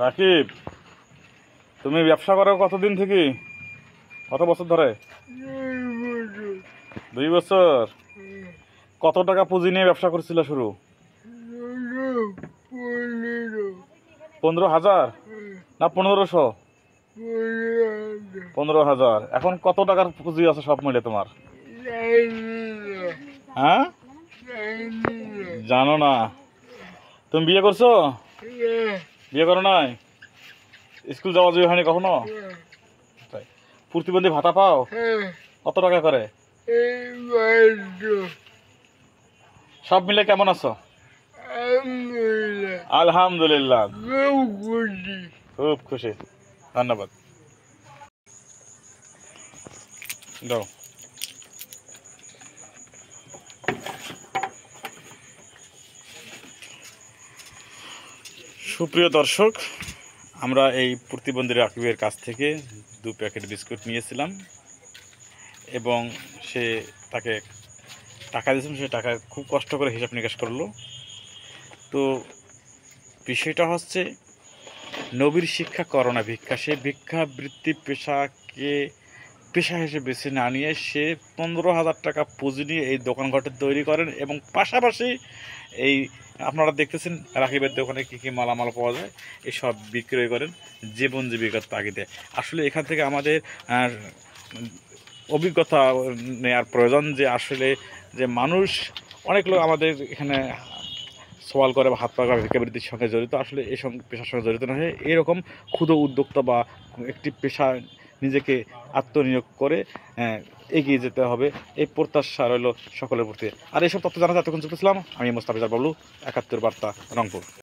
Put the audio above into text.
রাকিব, তুমি ব্যবসা করো কতদিন থেকে? কত বছর ধরে? 2 বছর। কত টাকা পুঁজি নিয়ে ব্যবসা করছিল শুরু? 15,000 না 1500? 15,000। এখন কত টাকার পুঁজি আছে সব মিলে তোমার? হ্যাঁ, জানো না। তুমি বিয়ে করছো? বিয়ে করো নাই? স্কুল যাওয়া যাবে হয়নি কখনো? তাই। প্রতিবন্ধী ভাতা পাও? কত টাকা করে? সব মিলে কেমন আছো? আলহামদুলিল্লাহ, খুব খুশি। ধন্যবাদ। দাও। সুপ্রিয় দর্শক, আমরা এই প্রতিবন্ধী রাকিবের কাছ থেকে 2 প্যাকেট বিস্কুট নিয়েছিলাম এবং সে তাকে টাকা দিয়েছিলাম। সে টাকা খুব কষ্ট করে হিসাব নিকাশ করলো। তো বিষয়টা হচ্ছে, নবীর শিক্ষা করোনা ভিক্ষা। সে ভিক্ষাবৃত্তি পেশাকে পেশা হিসেবে বেছে না নিয়ে সে 15,000 টাকা পুঁজি নিয়ে এই দোকানঘরটি তৈরি করেন এবং পাশাপাশি এই আপনারা দেখতেছেন রাকিবের দোকানে কী কী মালামাল পাওয়া যায় এসব বিক্রয় করেন জীবন জীবিকার তাগিদে। আসলে এখান থেকে আমাদের অভিজ্ঞতা নেওয়ার প্রয়োজন যে আসলে যে মানুষ, অনেক লোক আমাদের এখানে সওয়াল করে বা হাত পাকা ভিক্ষাবৃত্তির সঙ্গে জড়িত, আসলে এই পেশার সঙ্গে জড়িত না হয়ে এরকম ক্ষুদ্র উদ্যোক্তা বা একটি পেশা নিজেকে আত্মনিয়োগ করে এগিয়ে যেতে হবে, এই প্রত্যাশা রইল সকলের প্রতি। আর এইসব তথ্য জানাতে এতক্ষণ যুক্ত ছিলাম আমি মোস্তাফিজার বাবলু, 71 বার্তা, রংপুর।